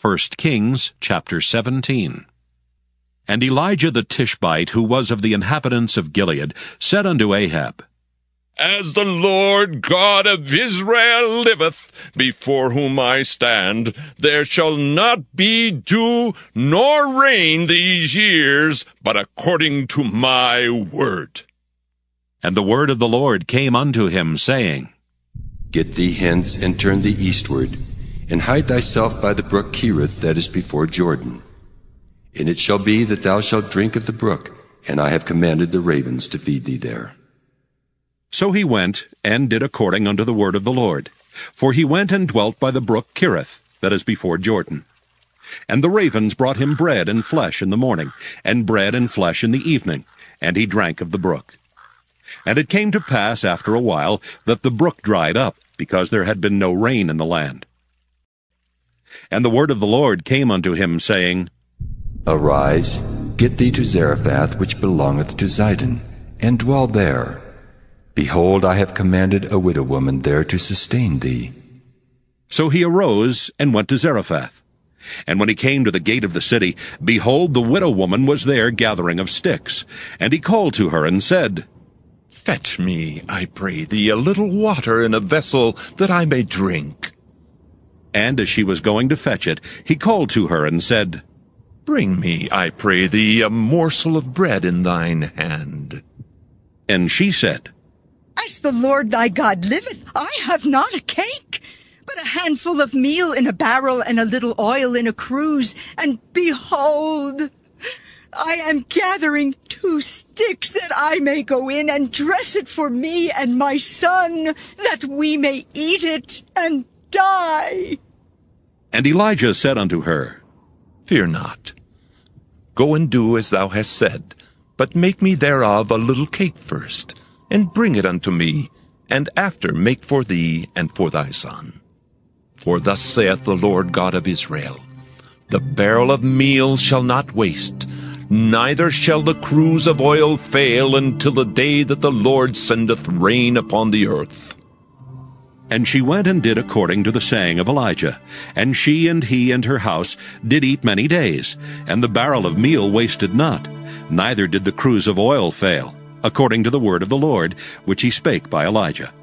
1 Kings chapter 17. And Elijah the Tishbite, who was of the inhabitants of Gilead, said unto Ahab, As the Lord God of Israel liveth, before whom I stand, there shall not be dew nor rain these years, but according to my word. And the word of the Lord came unto him, saying, Get thee hence, and turn thee eastward, and hide thyself by the brook Cherith that is before Jordan. And it shall be that thou shalt drink of the brook, and I have commanded the ravens to feed thee there. So he went, and did according unto the word of the Lord. For he went and dwelt by the brook Cherith, that is before Jordan. And the ravens brought him bread and flesh in the morning, and bread and flesh in the evening, and he drank of the brook. And it came to pass after a while that the brook dried up, because there had been no rain in the land. And the word of the Lord came unto him, saying, Arise, get thee to Zarephath, which belongeth to Zidon, and dwell there. Behold, I have commanded a widow woman there to sustain thee. So he arose and went to Zarephath. And when he came to the gate of the city, behold, the widow woman was there gathering of sticks. And he called to her and said, Fetch me, I pray thee, a little water in a vessel, that I may drink. And as she was going to fetch it, he called to her and said, Bring me, I pray thee, a morsel of bread in thine hand. And she said, As the Lord thy God liveth, I have not a cake, but a handful of meal in a barrel and a little oil in a cruse. And behold, I am gathering 2 sticks that I may go in and dress it for me and my son, that we may eat it and die. And Elijah said unto her, Fear not. Go and do as thou hast said, but make me thereof a little cake first, and bring it unto me, and after make for thee and for thy son. For thus saith the Lord God of Israel, The barrel of meal shall not waste, neither shall the cruse of oil fail until the day that the Lord sendeth rain upon the earth. And she went and did according to the saying of Elijah. And she and he and her house did eat many days, and the barrel of meal wasted not, neither did the cruse of oil fail, according to the word of the Lord, which he spake by Elijah.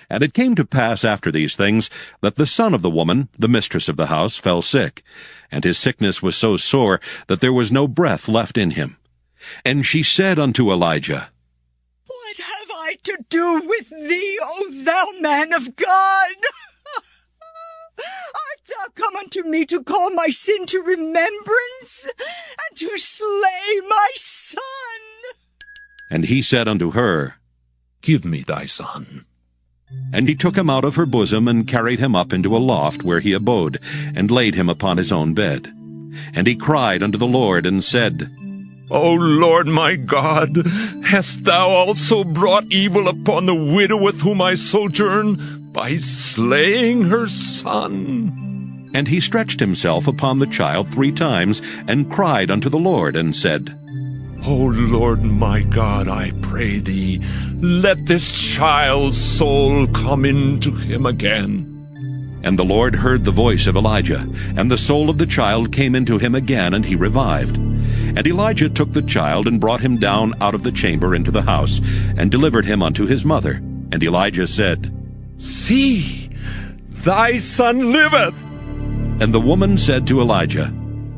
And it came to pass after these things, that the son of the woman, the mistress of the house, fell sick, and his sickness was so sore that there was no breath left in him. And she said unto Elijah, What have I to do with thee, O thou man of God? Art thou come unto me to call my sin to remembrance, and to slay my son? And he said unto her, Give me thy son. And he took him out of her bosom, and carried him up into a loft where he abode, and laid him upon his own bed. And he cried unto the Lord, and said, O Lord my God, hast thou also brought evil upon the widow with whom I sojourn, by slaying her son? And he stretched himself upon the child 3 times, and cried unto the Lord, and said, O Lord my God, I pray thee, let this child's soul come into him again. And the Lord heard the voice of Elijah, and the soul of the child came into him again, and he revived. And Elijah took the child, and brought him down out of the chamber into the house, and delivered him unto his mother. And Elijah said, See, thy son liveth. And the woman said to Elijah,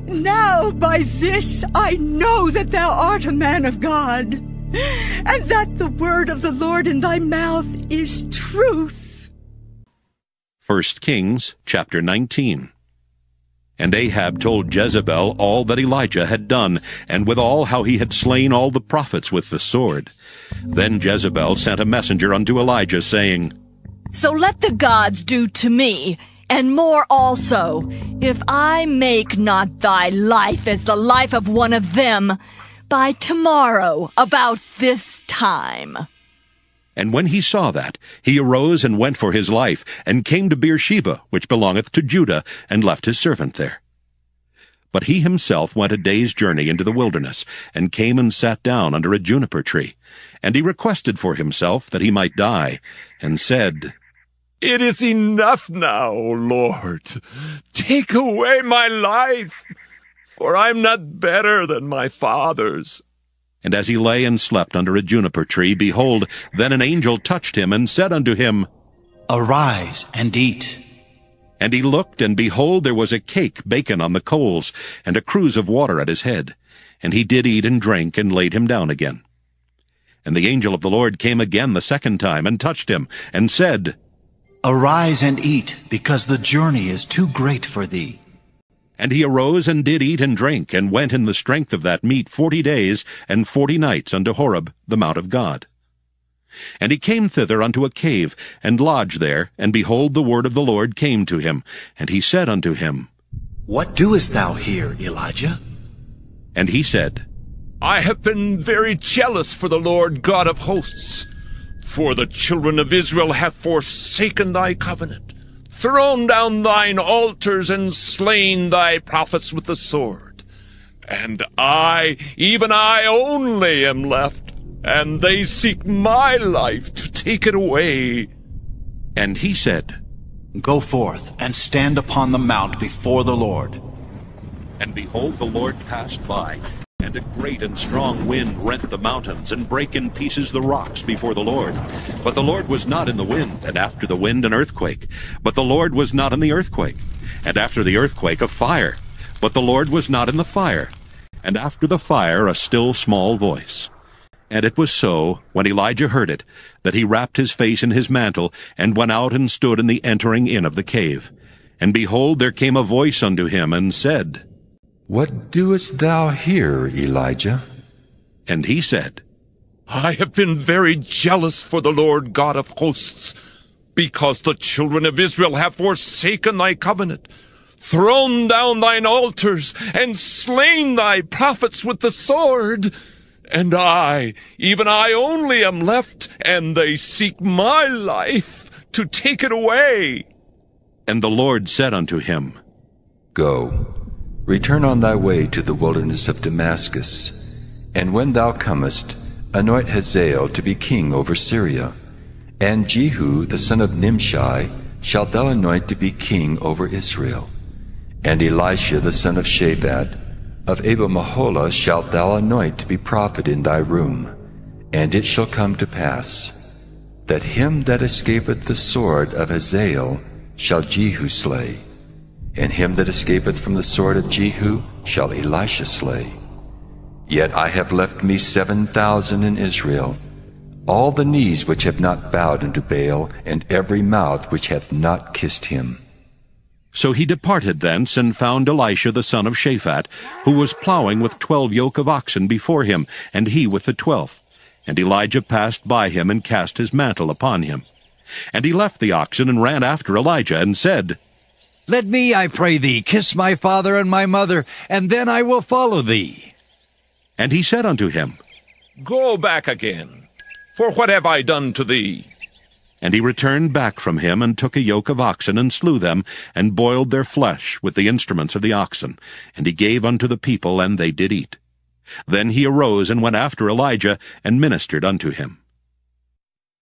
Now by this I know that thou art a man of God, and that the word of the Lord in thy mouth is truth. 1 Kings chapter 19. And Ahab told Jezebel all that Elijah had done, and withal how he had slain all the prophets with the sword. Then Jezebel sent a messenger unto Elijah, saying, So let the gods do to me, and more also, if I make not thy life as the life of one of them, by tomorrow about this time. And when he saw that, he arose and went for his life, and came to Beersheba, which belongeth to Judah, and left his servant there. But he himself went a day's journey into the wilderness, and came and sat down under a juniper tree. And he requested for himself that he might die, and said, It is enough now, Lord. Take away my life, for I'm not better than my fathers. And as he lay and slept under a juniper tree, behold, then an angel touched him, and said unto him, Arise and eat. And he looked, and behold, there was a cake baken on the coals, and a cruse of water at his head. And he did eat and drink, and laid him down again. And the angel of the Lord came again the second time, and touched him, and said, Arise and eat, because the journey is too great for thee. And he arose and did eat and drink, and went in the strength of that meat 40 days and 40 nights unto Horeb, the mount of God. And he came thither unto a cave, and lodged there, and behold, the word of the Lord came to him. And he said unto him, What doest thou here, Elijah? And he said, I have been very jealous for the Lord God of hosts, for the children of Israel have forsaken thy covenant, thrown down thine altars, and slain thy prophets with the sword. And I, even I only, am left, and they seek my life to take it away. And he said, Go forth, and stand upon the mount before the Lord. And behold, the Lord passed by, and a great and strong wind rent the mountains, and brake in pieces the rocks before the Lord. But the Lord was not in the wind, and after the wind an earthquake. But the Lord was not in the earthquake. And after the earthquake a fire. But the Lord was not in the fire. And after the fire a still small voice. And it was so, when Elijah heard it, that he wrapped his face in his mantle, and went out and stood in the entering in of the cave. And behold, there came a voice unto him, and said, What doest thou here, Elijah? And he said, I have been very jealous for the Lord God of hosts, because the children of Israel have forsaken thy covenant, thrown down thine altars, and slain thy prophets with the sword. And I, even I only, am left, and they seek my life to take it away. And the Lord said unto him, Go, return on thy way to the wilderness of Damascus, and when thou comest, anoint Hazael to be king over Syria, and Jehu the son of Nimshi shalt thou anoint to be king over Israel, and Elisha the son of Shaphat of Abel-Maholah shalt thou anoint to be prophet in thy room. And it shall come to pass, that him that escapeth the sword of Hazael shall Jehu slay, and him that escapeth from the sword of Jehu shall Elisha slay. Yet I have left me 7,000 in Israel, all the knees which have not bowed unto Baal, and every mouth which hath not kissed him. So he departed thence, and found Elisha the son of Shaphat, who was plowing with 12 yoke of oxen before him, and he with the 12th. And Elijah passed by him, and cast his mantle upon him. And he left the oxen, and ran after Elijah, and said, Let me, I pray thee, kiss my father and my mother, and then I will follow thee. And he said unto him, Go back again, for what have I done to thee? And he returned back from him, and took a yoke of oxen, and slew them, and boiled their flesh with the instruments of the oxen. And he gave unto the people, and they did eat. Then he arose, and went after Elijah, and ministered unto him.